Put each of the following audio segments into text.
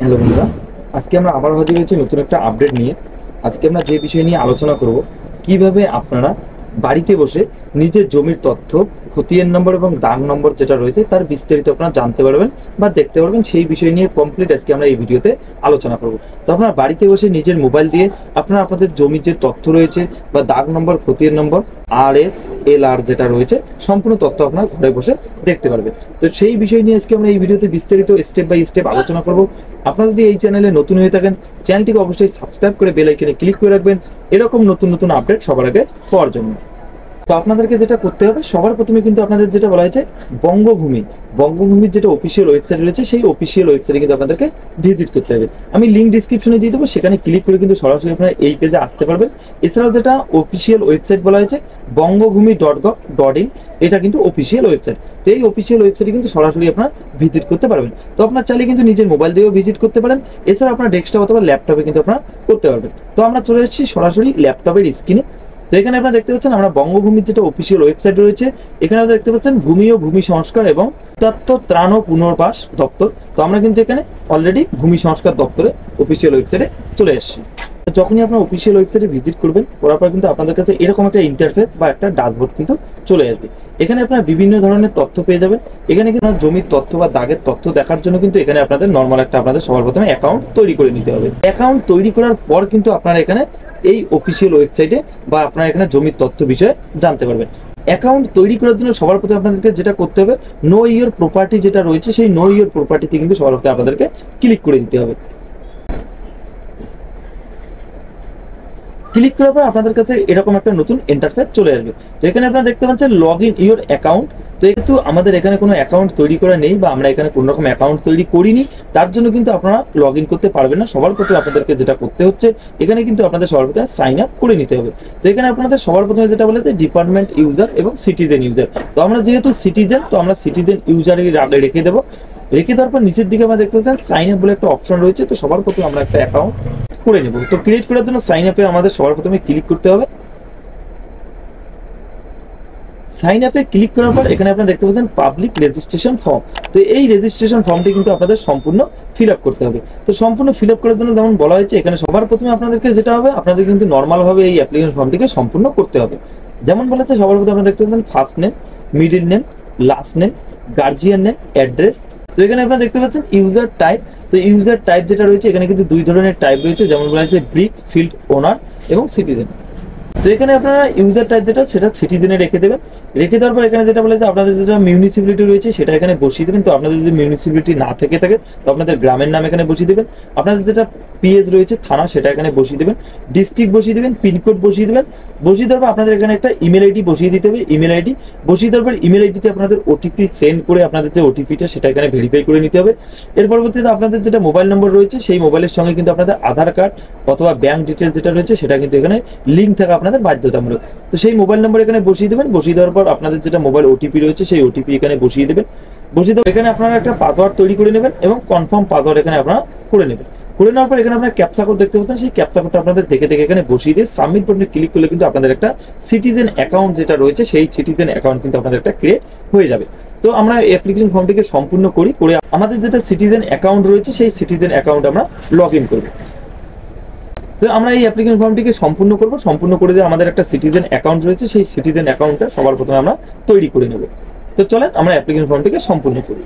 Hello বন্ধুরা, আজকে আমরা আবার হাজির হয়েছি নতুন একটা আপডেট নিয়ে। আজকে আমরা যে বিষয় নিয়ে আলোচনা করব, কিভাবে আপনারা বাড়িতে বসে নিজের জমির তথ্য, খতিয়ান নম্বর এবং দাগ নম্বর যেটা রয়েছে তার বিস্তারিত আপনারা জানতে পারবেন বা দেখতে পারবেন, সেই বিষয় নিয়ে কমপ্লিট আজকে আমরা এই ভিডিওতে আলোচনা করব। তো আপনারা বাড়িতে বসে নিজের মোবাইল দিয়ে আপনারা আপনাদের জমির যে তথ্য রয়েছে বা দাগ নম্বর, খতিয়ান নম্বর, RSLR যেটা রয়েছে সম্পূর্ণ তথ্য আপনারা ঘরে বসে দেখতে পারবেন। তো সেই বিষয় নিয়ে আজকে আমরা এই ভিডিওতে বিস্তারিত স্টেপ বাই স্টেপ আলোচনা করব। আপনারা যদি এই চ্যানেলে নতুন হয়ে থাকেন, চ্যানেলটিকে অবশ্যই সাবস্ক্রাইব করে বেল আইকনে ক্লিক করে রাখবেন এরকম নতুন নতুন আপডেট সবার আগে পাওয়ার জন্য। তো আপনাদেরকে যেটা করতে হবে, সবার প্রথমে কিন্তু আপনাদের যেটা বলা হয়েছে বঙ্গভূমির যেটা অফিসিয়াল ওয়েবসাইট রয়েছে সেই অফিসিয়াল ওয়েবসাইটে কিন্তু আপনাদেরকে ভিজিট করতে হবে। আমি লিঙ্ক ডিসক্রিপশনে দিয়ে দেবো, সেখানে ক্লিক করে কিন্তু সরাসরি আপনারা এই পেজে আসতে পারবেন। এছাড়াও যেটা অফিসিয়াল ওয়েবসাইট বলা হয়েছে বঙ্গভূমি.gov.in, এটা কিন্তু অফিসিয়াল ওয়েবসাইট। তো এই অফিসিয়াল ওয়েবসাইটে কিন্তু সরাসরি আপনারা ভিজিট করতে পারবেন। তো আপনার চাইলে কিন্তু নিজের মোবাইল দিয়েও ভিজিট করতে পারেন, এছাড়া আপনার ডেস্কটপ অথবা ল্যাপটপে কিন্তু আপনারা করতে পারবেন। তো আমরা চলে এসেছি সরাসরি ল্যাপটপের স্ক্রিনে। তো এখানে আপনারা দেখতে পাচ্ছেন আমরা বঙ্গভূমির যেটা অফিসিয়াল ওয়েবসাইট রয়েছে, এখানে আপনারা দেখতে পাচ্ছেন ভূমি ও ভূমি সংস্কার এবং তত্ত্ব ত্রাণ ও পুনর্বাস দপ্তর। তো আমরা কিন্তু এখানে অলরেডি ভূমি সংস্কার দপ্তরে অফিসিয়াল ওয়েবসাইটে চলে এসেছি। যখনই আপনার অফিসিয়াল ওয়েবসাইটে ভিজিট করবেন, করার পর কিন্তু আপনাদের কাছে এরকম একটা ইন্টারফেস বা একটা ড্যাশবোর্ড কিন্তু চলে আসবে। এখানে আপনারা বিভিন্ন ধরনের তথ্য পেয়ে যাবেন। এখানে কিন্তু জমির তথ্য বা দাগের তথ্য দেখার জন্য কিন্তু এখানে আপনাদের নর্মাল একটা আপনাদের সবার প্রথমে অ্যাকাউন্ট তৈরি করে নিতে হবে। অ্যাকাউন্ট তৈরি করার পর কিন্তু আপনারা এখানে এই অফিসিয়াল ওয়েবসাইটে বা আপনারা এখানে জমির তথ্য বিষয়ে জানতে পারবেন। অ্যাকাউন্ট তৈরি করার জন্য সবার প্রথমে আপনাদেরকে যেটা করতে হবে, নো ইওর প্রপার্টি যেটা রয়েছে সেই নো ইওর প্রপার্টিতে কিন্তু সবার প্রথমে আপনাদেরকে ক্লিক করে দিতে হবে। ক্লিক করার পর আপনাদের কাছে এরকম একটা নতুন ইন্টারফেস চলে আসবে। তো এখানে আপনারা দেখতে পাচ্ছেন লগ ইন ইওর অ্যাকাউন্ট। তো যেহেতু আমাদের এখানে কোনো অ্যাকাউন্ট তৈরি করা নেই বা আমরা এখানে কোনো রকম অ্যাকাউন্ট তৈরি করিনি, তার জন্য কিন্তু আপনারা লগ ইন করতে পারবেন না। সবার প্রথমে আপনাদেরকে যেটা করতে হচ্ছে, এখানে কিন্তু আপনাদের সবার প্রথমে সাইন আপ করে নিতে হবে। তো এখানে আপনাদের সবার প্রথমে যেটা বলে ডিপার্টমেন্ট ইউজার এবং সিটিজেন ইউজার। তো আমরা যেহেতু সিটিজেন, তো আমরা সিটিজেন ইউজারই রেখে দেবো। রেখে দেওয়ার পর নিচের দিকে আমরা দেখতে পাচ্ছেন সাইন আপ বলে একটা অপশন রয়েছে। তো সবার প্রথমে আমরা একটা অ্যাকাউন্ট করে নেব। তো ক্রিয়েট করার জন্য সাইন আপে আমাদের সবার প্রথমে ক্লিক করতে হবে। সাইন আপে ক্লিক করার পর এখানে আপনারা দেখতে পাচ্ছেন পাবলিক রেজিস্ট্রেশন ফর্ম। তো এই রেজিস্ট্রেশন ফর্মটি কিন্তু আপনাদের সম্পূর্ণ ফিল আপ করতে হবে। তো সম্পূর্ণ ফিল আপ করার জন্য যেমন বলা হয়েছে, এখানে সবার প্রথমে আপনাদেরকে যেটা হবে, আপনাদের কিন্তু নর্মালভাবে এই অ্যাপ্লিকেশন ফর্মটিকে সম্পূর্ণ করতে হবে। যেমন বলা হচ্ছে সবার প্রথমে আপনারা দেখতে পাচ্ছেন first name, middle name, last name, guardian name, address. তো এখানে আপনারা দেখতে পাচ্ছেন ইউজার টাইপ। তো ইউজার টাইপ যেটা রয়েছে, এখানে কিন্তু দুই ধরনের টাইপ রয়েছে, যেমন বলা হয়েছে ব্রিক, ফিল্ড ওনার এবং সিটিজেন। তো এখানে আপনারা ইউজার টাইপ যেটা সেটা সিটিজেনে রেখে দেবেন। রেখে দেওয়ার পর এখানে যেটা বলেছে আপনাদের যেটা মিউনিসিপ্যালিটি রয়েছে সেটা এখানে বসিয়ে দেবেন। তো আপনাদের যদি মিউনিসিপ্যালিটি না থেকে থাকে তো আপনাদের গ্রামের নাম এখানে বসিয়ে দেবেন। আপনাদের যেটা পিএস রয়েছে থানা সেটা এখানে বসিয়ে দেবেন। ডিস্ট্রিক্ট বসিয়ে দেবেন, পিনকোড বসিয়ে দেবেন। বসিয়ে দেওয়ার পর আপনাদের এখানে একটা ইমেল আইডি বসিয়ে দিতে হবে। ইমেল আইডি বসিয়ে দেওয়ার পর ইমেল আইডিতে আপনাদের ওটিপি সেন্ড করে আপনাদের যে ওটিপিটা সেটা এখানে ভেরিফাই করে নিতে হবে। এর পরবর্তীতে আপনাদের যেটা মোবাইল নম্বর রয়েছে সেই মোবাইলের সঙ্গে কিন্তু আপনাদের আধার কার্ড অথবা ব্যাংক ডিটেলস যেটা রয়েছে সেটা কিন্তু এখানে লিঙ্ক থাকা আপনাদের বাধ্যতামূলক। তো সেই মোবাইল নম্বর এখানে বসিয়ে দেবেন। বসিয়ে দেওয়ার পর আপনাদের যেটা মোবাইল ওটিপি রয়েছে সেই ওটিপি এখানে বসিয়ে দেবেন। বসিয়ে দেওয়ার এখানে আপনারা একটা পাসওয়ার্ড তৈরি করে নেবেন এবং কনফার্ম পাসওয়ার্ড এখানে আপনারা করে নেবেন। করে নেওয়ার পর এখানে আপনারা ক্যাপচা কোড দেখতে পাচ্ছেন, সেই ক্যাপচা কোডটা আপনাদের দেখে এখানে বসিয়ে দিয়ে সাবমিট বাটনে ক্লিক করলে কিন্তু আপনাদের একটা সিটিজেন অ্যাকাউন্ট যেটা রয়েছে সেই সিটিজেন অ্যাকাউন্ট কিন্তু আপনাদের একটা ক্রিয়েট হয়ে যাবে। তো আমরা এই অ্যাপ্লিকেশন ফর্মটিকে সম্পূর্ণ করে আমাদের যেটা সিটিজেন অ্যাকাউন্ট রয়েছে সেই সিটিজেন অ্যাকাউন্ট আমরা লগ ইন করব। তো আমরা এই অ্যাপ্লিকেশন ফর্মটিকে সম্পূর্ণ করব। সম্পূর্ণ করে দিয়ে আমাদের একটা সিটিজেন অ্যাকাউন্ট রয়েছে, সেই সিটিজেন অ্যাকাউন্টটা সবার প্রথমে আমরা তৈরি করে নেব। তো চলেন আমরা অ্যাপ্লিকেশন ফর্মটিকে সম্পূর্ণ করি।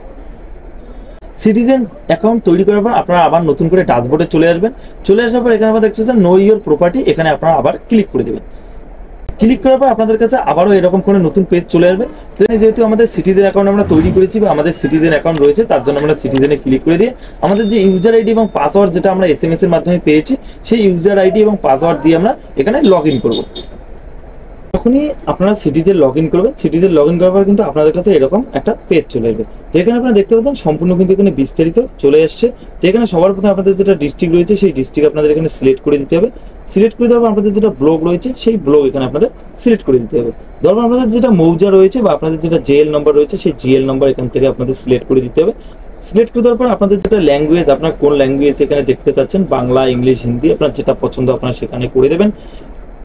সিটিজেন অ্যাকাউন্ট তৈরি করার পর আপনারা আবার নতুন করে ড্যাশবোর্ডে চলে আসবেন। চলে আসার পর এখানে আপনারা দেখতেছেন নো ইওর প্রপার্টি, এখানে আপনারা আবার ক্লিক করে দেবেন। ক্লিক করার পর আপনাদের কাছে আবারও এরকম করে নতুন পেজ চলে আসবে। তো যেহেতু আমাদের সিটিজেন অ্যাকাউন্ট আমরা তৈরি করেছি বা আমাদের সিটিজেন অ্যাকাউন্ট রয়েছে, তার জন্য আমরা সিটিজেনে ক্লিক করে দিয়ে আমাদের যে ইউজার আইডি এবং পাসওয়ার্ড যেটা আমরা SMS এর মাধ্যমে পেয়েছি সেই ইউজার আইডি এবং পাসওয়ার্ড দিয়ে আমরা এখানে লগ ইন করবো। যখনই আপনারা সিটিজেন লগ ইন করবেন, সিটিজেন লগ ইন করার পর কিন্তু আপনাদের কাছে এরকম একটা পেজ চলে আসবে। তো এখানে আপনারা দেখতে পাচ্ছেন সম্পূর্ণ কিন্তু এখানে বিস্তারিত চলে আসছে। তো এখানে সবার প্রথমে আপনাদের যেটা ডিস্ট্রিক্ট রয়েছে সেই ডিস্ট্রিক্ট আপনাদের এখানে সিলেক্ট করে দিতে হবে। সিলেক্ট করে দেওয়ার পর আপনাদের যেটা ব্লক রয়েছে সেই ব্লক এখানে আপনাদের সিলেক্ট করে দিতে হবে। ধরুন আপনাদের যেটা মৌজা রয়েছে বা আপনাদের যেটা জিএল নম্বর রয়েছে সেই জিএল নম্বর এখান থেকে আপনাদের সিলেক্ট করে দিতে হবে। সিলেক্ট করে দেওয়ার পর আপনাদের যেটা ল্যাঙ্গুয়েজ, আপনার কোন ল্যাঙ্গুয়েজ এখানে দেখতে চাচ্ছেন, বাংলা, ইংলিশ, হিন্দি, আপনার যেটা পছন্দ আপনারা সেখানে করে দেবেন।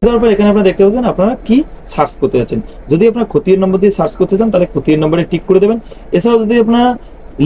তারপর এখানে আপনারা দেখতে পাচ্ছেন আপনারা কি সার্চ করতে যাচ্ছেন। যদি আপনারা খতিয়ান নম্বর দিয়ে সার্চ করতে চান তাহলে খতিয়ান নম্বরে টিক করে দেবেন। এছাড়াও যদি আপনারা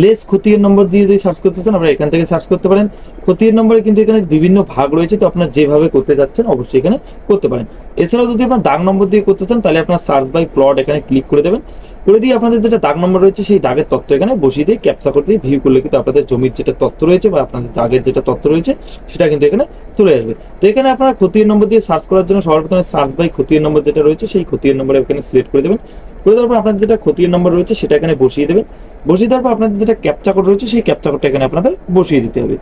লেস খতিয়ান নম্বর দিয়ে যদি সার্চ করতে চান আপনারা এখান থেকে সার্চ করতে পারেন। খতিয়ান নম্বরে কিন্তু এখানে বিভিন্ন ভাগ রয়েছে, তো আপনারা যেভাবে করতে যাচ্ছেন অবশ্যই এখানে করতে পারেন। এছাড়াও যদি আপনার দাগ নম্বর দিয়ে করতে চান তাহলে আপনার সার্চ বাই প্লট এখানে ক্লিক করে দেবেন, করে দিয়ে আপনাদের যেটা দাগ নম্বর রয়েছে সেই দাগের তথ্য এখানে বসিয়ে দিয়ে ক্যাপচা করে দিয়ে ভিউ করলে কিন্তু আপনাদের জমির যেটা তথ্য রয়েছে বা আপনাদের দাগের যেটা তথ্য রয়েছে সেটা কিন্তু এখানে চলে আসবে। তো এখানে আপনারা খতিয়ান নম্বর দিয়ে সার্চ করার জন্য সবার প্রথমে সার্চ বাই খতিয়ান নম্বর যেটা রয়েছে সেই খতিয়ান নম্বর এখানে সিলেক্ট করে দেবেন, করে দেওয়ার পর আপনাদের যেটা খতিয়ান নম্বর রয়েছে সেটা এখানে বসিয়ে দেবেন, বসিয়ে দেওয়ার পর আপনাদের যেটা ক্যাপচা কোড রয়েছে সেই ক্যাপচা কোডটা এখানে আপনাদের বসিয়ে দিতে হবে।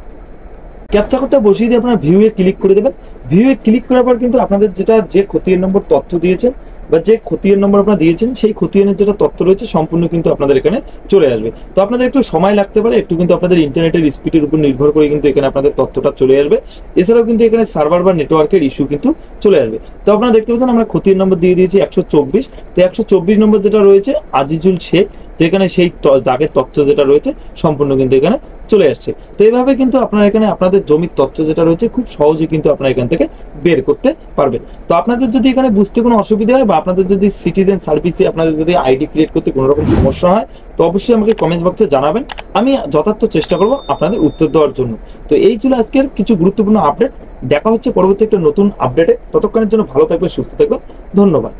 ক্যাপচা কোডটা বসিয়ে দিয়ে আপনারা ভিউয়ে ক্লিক করে দেবেন। ভিউয়ে ক্লিক করার পর কিন্তু আপনাদের যেটা যে খতিয়ান নম্বর তথ্য দিয়েছেন বা যে খতিয়ান নম্বর আপনারা দিয়েছেন সেই খতিয়ানের যেটা তথ্য রয়েছে সম্পূর্ণ কিন্তু আপনাদের এখানে চলে আসবে। তো আপনাদের একটু সময় লাগতে পারে, একটু কিন্তু আপনাদের ইন্টারনেটের স্পিডের উপর নির্ভর করে কিন্তু এখানে আপনাদের তথ্যটা চলে আসবে। এছাড়াও কিন্তু এখানে সার্ভার বা নেটওয়ার্কের ইস্যু কিন্তু চলে আসবে। তো আপনারা দেখতে পাচ্ছেন আমরা খতিয়ান নম্বর দিয়ে দিয়েছি 124। তো 124 নম্বর যেটা রয়েছে আজিজুল শেখ, তো এখানে সেই দাগের তথ্য যেটা রয়েছে সম্পূর্ণ কিন্তু এখানে চলে আসছে। তো এইভাবে কিন্তু আপনারা এখানে আপনাদের জমির তথ্য যেটা রয়েছে খুব সহজে কিন্তু আপনারা এখান থেকে বের করতে পারবেন। তো আপনাদের যদি এখানে বুঝতে কোনো অসুবিধা হয় বা আপনাদের যদি সিটিজেন সার্ভিসে আপনাদের যদি আইডি ক্রিয়েট করতে কোনো রকম সমস্যা হয় তো অবশ্যই আমাকে কমেন্ট বক্সে জানাবেন, আমি যথার্থ চেষ্টা করব আপনাদের উত্তর দেওয়ার জন্য। তো এই ছিল আজকের কিছু গুরুত্বপূর্ণ আপডেট। দেখা হচ্ছে পরবর্তী একটা নতুন আপডেটে, ততক্ষণের জন্য ভালো থাকবেন, সুস্থ থাকবেন, ধন্যবাদ।